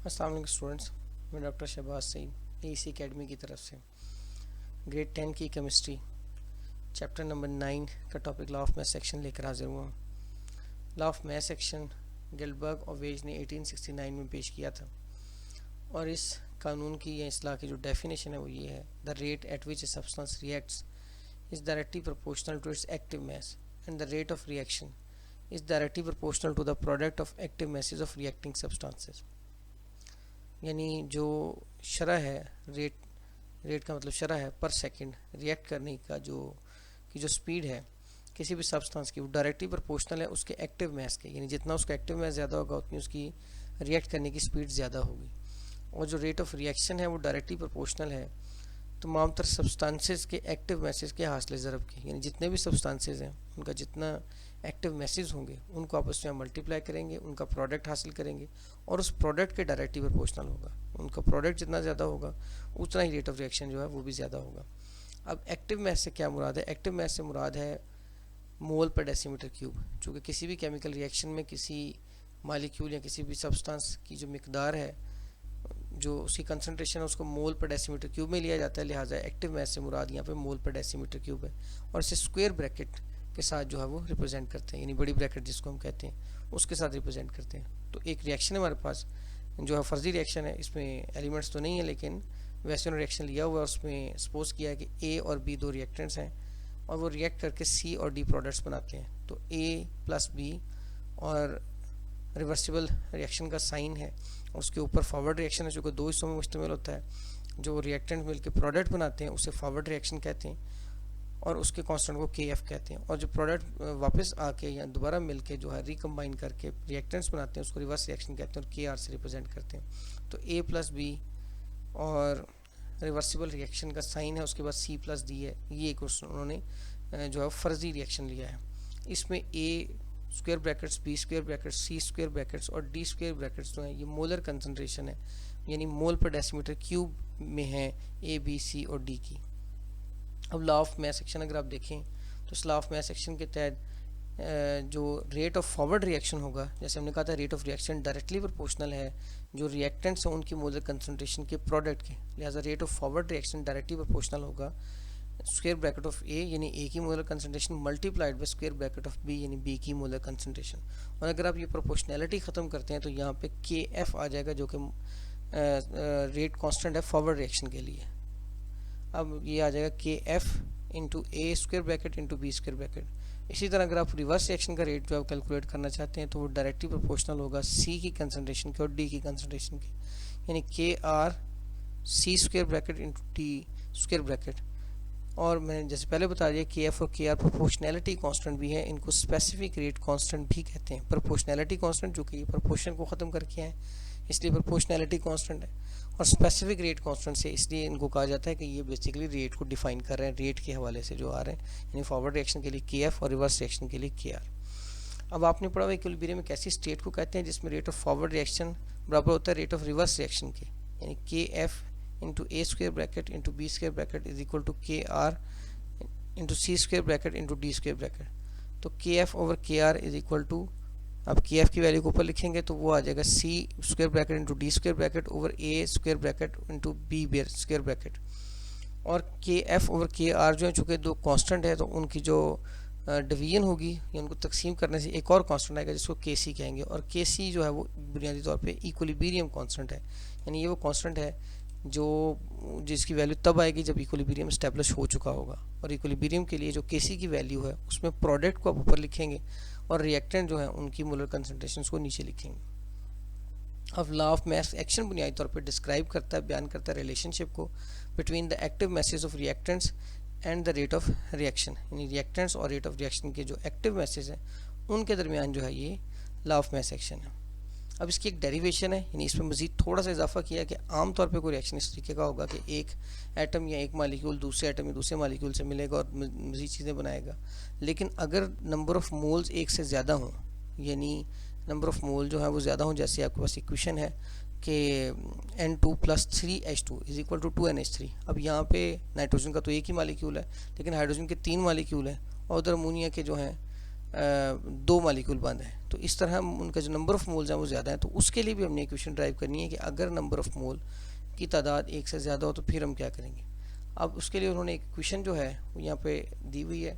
अस्सलाम वालेकुम स्टूडेंट्स, मैं doctor Shahbaz Saeed AEC academy की तरफ से ग्रेड 10 की केमिस्ट्री चैप्टर नंबर 9 का topic law of math section लेकर हाजिर हुआ हूँ। लॉ ऑफ मैथ सेक्शन गिल्बर्ग और वेज ने 1869 में पेश किया था और इस कानून की या इस्लाह की जो डेफिनेशन है वो ये है: the rate at which a substance reacts is directly proportional to its active mass and the rate of reaction is directly proportional to the product of active masses of reacting substances. यानी जो शरह है, rate का मतलब शरह है पर second react करने का जो स्पीड है किसी भी सब्सटेंस की, वो डायरेक्टली प्रोपोर्शनल है उसके एक्टिव मास के। यानी जितना उसका एक्टिव मास ज़्यादा होगा उतनी उसकी रिएक्ट करने की स्पीड ज़्यादा होगी। और जो रेट ऑफ रिएक्शन है वो डायरेक्टली प्रोपोर्शनल है तमाम तर सब्सटेंसेस के एक्टिव मैसेज के हासिल ज़रब के। यानी जितने भी सब्सटेंसेस हैं उनका जितना एक्टिव मैसेज होंगे उनको आपस में मल्टीप्लाई करेंगे, उनका प्रोडक्ट हासिल करेंगे और उस प्रोडक्ट के डायरेक्टली प्रोपोर्शनल होगा। उनका प्रोडक्ट जितना ज़्यादा होगा उतना ही रेट ऑफ रिएक्शन जो है वो भी ज़्यादा होगा। अब एक्टिव मैस से क्या मुराद है? एक्टिव मैस से मुराद है मोल पर डेसीमीटर क्यूब। चूँकि किसी भी केमिकल रिएक्शन में किसी मालिक्यूल या किसी भी सब्सटेंस की जो मिकदार है, जो उसकी कंसंट्रेशन है, उसको मोल पर डेसीमीटर क्यूब में लिया जाता है। लिहाजा एक्टिव मैस से मुराद यहाँ पे मोल पर डेसीमीटर क्यूब है और इसे स्क्वायर ब्रैकेट के साथ जो है वो रिप्रेजेंट करते हैं, यानी बड़ी ब्रैकेट जिसको हम कहते हैं उसके साथ रिप्रेजेंट करते हैं। तो एक रिएक्शन है हमारे पास जो है फर्जी रिएक्शन है, इसमें एलिमेंट्स तो नहीं है लेकिन वैसे रिएक्शन लिया हुआ है। उसमें सपोज किया है कि ए और बी दो रिएक्टेंट्स हैं और वो रिएक्ट करके सी और डी प्रोडक्ट्स बनाते हैं। तो ए प्लस बी और रिवर्सिबल रिएक्शन का साइन है, उसके ऊपर फॉरवर्ड रिएक्शन है जो कि दो हिस्सों में मुश्तमिल होता है। जो रिएक्टेंट मिलकर प्रोडक्ट बनाते हैं उसे फॉरवर्ड रिएक्शन कहते हैं और उसके कांस्टेंट को के एफ कहते हैं। और जो प्रोडक्ट वापस आके या दोबारा मिलके जो है रिकम्बाइन करके रिएक्टेंट्स बनाते हैं उसको रिवर्स रिएक्शन कहते हैं और के आर से रिप्रेजेंट करते हैं। तो ए प्लस बी और रिवर्सिबल रिएक्शन का साइन है, उसके बाद सी प्लस डी है। ये एक उन्होंने जो है फर्जी रिएक्शन लिया है। इसमें A square brackets, B square brackets, C square brackets और डी स्क्वायर ब्रैकेट्स जो हैं ये मोलर कंसंट्रेशन है, यानी मोल पर डेसीमीटर क्यूब में है ए बी सी और डी की। अब लॉ ऑफ मैथ सेक्शन अगर आप देखें तो इस लॉ ऑफ मैथ सेक्शन के तहत जो रेट ऑफ फॉरवर्ड रिएक्शन होगा, जैसे हमने कहा था rate of reaction directly proportional है जो रिएक्टेंट्स हैं उनकी मोलर कंसंट्रेशन के प्रोडक्ट के। लिहाजा rate of forward reaction directly proportional होगा स्क्वायर ब्रैकेट ऑफ ए यानी ए की molar concentration multiplied by square bracket of B यानी बी की मोलर कंसंट्रेशन। और अगर आप ये प्रोपोर्शनैलिटी ख़त्म करते हैं तो यहाँ पे के एफ आ जाएगा जो कि रेट कांस्टेंट है फॉरवर्ड रिएक्शन के लिए। अब ये आ जाएगा K F into A square bracket into B square bracket. इसी तरह अगर आप रिवर्स रिएक्शन का रेट जो आप कैलकुलेट करना चाहते हैं तो वो डायरेक्टली प्रोपोर्शनल होगा सी की कंसंट्रेशन के और डी की कंसंट्रेशन के, यानी के R C square bracket into D square bracket. और मैंने जैसे पहले बता दिया के एफ और के आर प्रोपोर्शनैलिटी कांस्टेंट भी है, इनको स्पेसिफिक रेट कांस्टेंट भी कहते हैं। प्रोपोर्शनैलिटी कांस्टेंट जो कि ये प्रोपोर्शन को ख़त्म करके हैं इसलिए प्रोपोर्शनैलिटी कांस्टेंट है, और स्पेसिफिक रेट कांस्टेंट से इसलिए इनको कहा जाता है कि ये बेसिकली रेट को डिफाइन कर रहे हैं, रेट के हवाले से जो आ रहे हैं, यानी फॉरवर्ड रिएक्शन के लिए के एफ और रिवर्स रिएक्शन के लिए के आर। अब आपने पढ़ा हुआ इक्विलिब्रियम में कैसी स्टेट को कहते हैं जिसमें रेट ऑफ फॉरवर्ड रिएक्शन बराबर होता है रेट ऑफ रिवर्स रिएक्शन के, यानी K F into A square bracket into B square bracket is equal to K R into C square bracket into D square bracket. तो K F over K R is equal to, अब K F की value को ऊपर लिखेंगे तो वो आ जाएगा C square bracket into D square bracket over A square bracket into B square bracket. और K F over K are जो है चूँकि दो कांस्टेंट है तो उनकी जो डिवीजन होगी या उनको तकसीम करने से एक और कांस्टेंट आएगा जिसको के सी कहेंगे। और के सी जो है वो बुनियादी तौर पे इक्विलिब्रियम कांस्टेंट है, यानी ये वो कांस्टेंट है जिसकी वैल्यू तब आएगी जब इक्विलिब्रियम स्टैब्लिश हो चुका होगा। और इक्विलिब्रियम के लिए जो केसी की वैल्यू है उसमें प्रोडक्ट को आप ऊपर लिखेंगे और रिएक्टेंट जो है उनकी मोलर कंसंट्रेशन को नीचे लिखेंगे। अब लॉ ऑफ मैथ एक्शन बुनियादी तौर पर डिस्क्राइब करता है, बयान करता है रिलेशनशिप को between the active message of reactants and the rate of reaction, यानी रिएक्टेंट्स और रेट ऑफ रिएक्शन के जो एक्टिव मैसेज हैं उनके दरमियान जो है ये लॉ ऑफ मैथ एक्शन है। अब इसकी एक डेरिवेशन है, यानी इसमें मज़ीद थोड़ा सा इजाफा किया कि आमतौर पे कोई रिएक्शन इस तरीके का होगा कि एक एटम या एक मालिक्यूल दूसरे एटम या दूसरे मालिक्यूल से मिलेगा और मज़ीद चीज़ें बनाएगा। लेकिन अगर नंबर ऑफ़ मोल्स एक से ज़्यादा हों, यानी नंबर ऑफ़ मोल जो है वो ज़्यादा हों, जैसे आपके पास इक्वेशन है कि N2 + 3H2 is equal to 2NH3। अब यहाँ पे नाइट्रोजन का तो एक ही मालिक्यूल है लेकिन हाइड्रोजन के 3 मालिक्यूल हैं और उधर अमोनिया के जो हैं 2 मालिक्यूल बंद हैं। तो इस तरह उनका जो नंबर ऑफ मोल्स हैं वो ज़्यादा है, तो उसके लिए भी हमने इक्वेशन ड्राइव करनी है कि अगर नंबर ऑफ मोल की तादाद एक से ज़्यादा हो तो फिर हम क्या करेंगे। अब उसके लिए उन्होंने एक इक्वेशन जो है वो यहाँ पे दी हुई है।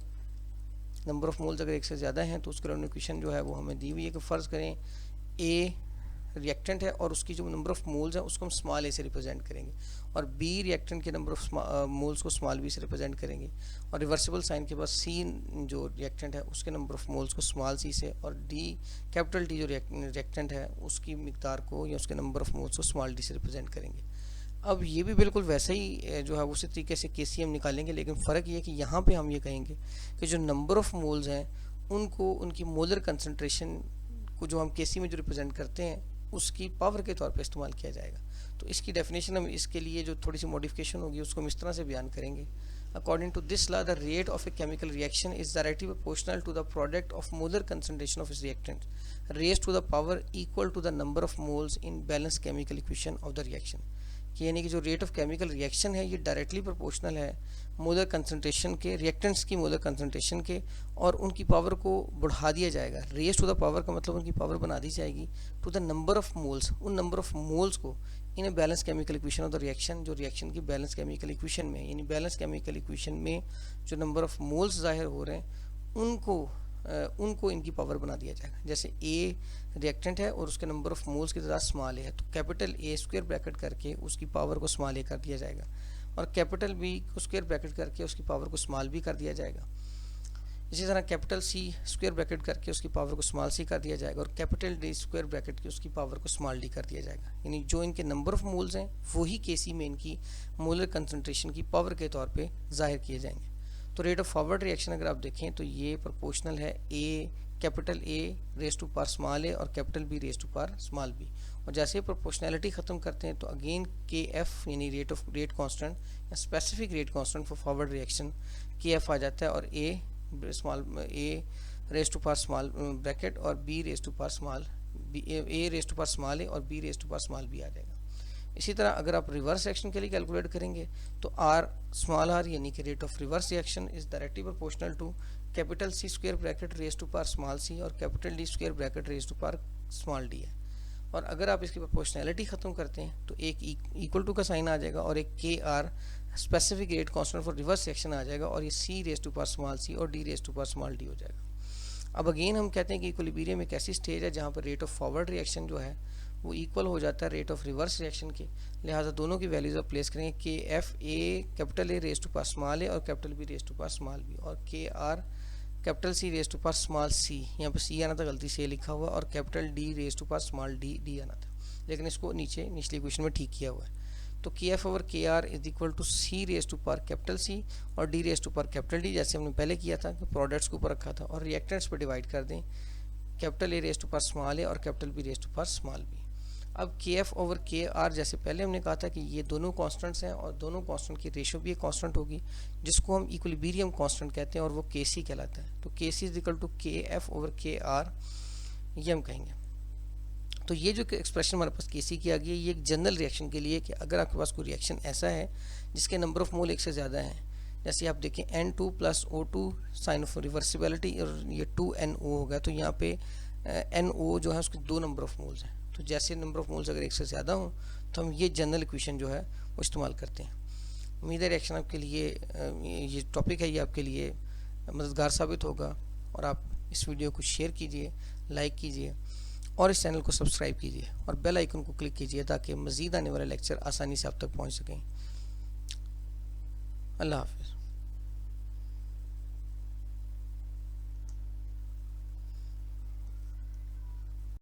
नंबर ऑफ मोल्स अगर एक से ज़्यादा हैं तो उसके लिए उन्होंने इक्वेशन जो है वो हमें दी हुई है कि फ़र्ज़ करें ए रिएक्टेंट है और उसकी जो नंबर ऑफ मोल्स हैं उसको हम स्मॉल ए से रिप्रेजेंट करेंगे, और बी रिएक्टेंट के नंबर ऑफ मोल्स को स्मॉल बी से रिप्रेजेंट करेंगे, और रिवर्सिबल साइन के बाद सी जो रिएक्टेंट है उसके नंबर ऑफ मोल्स को स्मॉल सी से, और डी कैपिटल डी जो रिएक्टेंट है उसकी मिकदार को या उसके नंबर ऑफ मोल्स को स्मॉल डी से रिप्रेजेंट करेंगे। अब ये भी बिल्कुल वैसे ही जो है उसी तरीके से केसीएम निकालेंगे, लेकिन फ़र्क ये है कि यहाँ पे हम ये कहेंगे कि जो नंबर ऑफ मोल्स हैं उनको उनकी मोलर कंसंट्रेशन को जो हम केसी में जो रिप्रेजेंट करते हैं उसकी पावर के तौर पे इस्तेमाल किया जाएगा। तो इसकी डेफिनेशन हम इसके लिए जो थोड़ी सी मॉडिफिकेशन होगी उसको हम इस तरह से बयान करेंगे। According to this law the rate of a chemical reaction is directly proportional to the product of molar concentration of is reactant raised to the power equal to the number of moles in balance chemical equation of the reaction, कि यानी कि जो rate of chemical reaction है ये directly proportional है molar concentration के, reactants की molar concentration के, और उनकी पावर को बढ़ा दिया जाएगा। रेज टू द पावर का मतलब उनकी पावर बना दी जाएगी to the number of moles, उन नंबर ऑफ मोल्स को in a balance chemical equation of the reaction, जो रिएक्शन की बैलेंस केमिकल इक्वेशन में, यानी बैलेंस केमिकल इक्वेशन में जो नंबर ऑफ मोल्स जाहिर हो रहे हैं उनको इनकी पावर बना दिया जाएगा। जैसे ए रिएक्टेंट है और उसके नंबर ऑफ मोल्स की तादाद स्मॉल है तो कैपिटल ए स्क्वायर ब्रैकेट करके उसकी पावर को स्मॉल ए कर दिया जाएगा, और कैपिटल बी को स्क्वायर ब्रैकेट करके उसकी पावर को स्मॉल बी कर दिया जाएगा। इसी तरह कैपिटल सी स्क्वायर ब्रैकेट करके उसकी पावर को स्मॉल सी कर दिया जाएगा, और कैपिटल डी स्क्वायर ब्रैकेट की उसकी पावर को स्मॉल डी कर दिया जाएगा। यानी जो इनके नंबर ऑफ मोल्स हैं वही केसी में इनकी मोलर कंसंट्रेशन की पावर के तौर पे जाहिर किए जाएंगे। तो रेट ऑफ फॉरवर्ड रिएक्शन अगर आप देखें तो ये प्रोपोर्शनल है a capital A raise to power small A और capital B raise to power small B, और जैसे ही प्रोपोर्शनैलिटी ख़त्म करते हैं तो अगेन के एफ यानी रेट कांस्टेंट या specific rate constant for forward reaction K F आ जाता है, और A raise to power small bracket और B raise to power small B, A raise to power small A और B raise to power small B आ जाएगा। इसी तरह अगर आप रिवर्स रिएक्शन के लिए कैलकुलेट करेंगे तो आर स्मॉल आर यानी कि rate of reverse reaction is directly proportional to capital C square bracket raise to power small C और capital D square bracket raise to power small D है। और अगर आप इसकी प्रोपोर्शनैलिटी ख़त्म करते हैं तो एक इक्वल टू का साइन आ जाएगा और एक K R specific rate constant for reverse reaction आ जाएगा, और ये C raise to power small C और D raise to power small D हो जाएगा। अब अगेन हम कहते हैं कि इक्विलिब्रियम एक ऐसी स्टेज है जहाँ पर रेट ऑफ फॉरवर्ड रिएक्शन जो है वो इक्वल हो जाता है रेट ऑफ रिवर्स रिएक्शन के, लिहाजा दोनों की वैल्यूज आप प्लेस करेंगे K F a capital A raise to power small A और capital B raise to power small B, और K R capital C raise to power small C, यहाँ पर सी आना था गलती से लिखा हुआ, और capital D raise to power small D D आना था, लेकिन इसको निचली इक्वेशन में ठीक किया हुआ है। तो K F over K R is equal to C raise to power capital C और D raise to power capital D, जैसे हमने पहले किया था कि प्रोडक्ट्स के ऊपर रखा था, और रिएक्टेंट्स पर डिवाइड कर दें capital A raise to power small A और capital B raise to power small B. अब K F over K are जैसे पहले हमने कहा था कि ये दोनों कांस्टेंट्स हैं और दोनों कांस्टेंट की रेशो भी एक कांस्टेंट होगी जिसको हम इक्विलिब्रियम कांस्टेंट कहते हैं, और वो के सी कहलाता है। तो के सी इज इक्वल टू के एफ ओवर के आर ये हम कहेंगे। तो ये जो एक्सप्रेशन हमारे पास के सी की आ गई है ये एक जनरल रिएक्शन के लिए कि अगर आपके पास कोई रिएक्शन ऐसा है जिसके नंबर ऑफ मोल एक से ज़्यादा हैं, जैसे आप देखें N2 plus O2 sign of reversibility और ये 2NO होगा, तो यहाँ पे NO जो है उसके 2 नंबर ऑफ मोल्स हैं। तो जैसे नंबर ऑफ मोल्स अगर एक से ज़्यादा हों तो हम ये जनरल इक्वेशन जो है वो इस्तेमाल करते हैं। उम्मीद है रिएक्शन आपके लिए ये टॉपिक है ये आपके लिए मददगार साबित होगा, और आप इस वीडियो को शेयर कीजिए, लाइक कीजिए और इस चैनल को सब्सक्राइब कीजिए और बेल आइकन को क्लिक कीजिए ताकि मज़ीद आने वाले लेक्चर आसानी से आप तक पहुंच सकें। अल्लाह हाफ़िज़।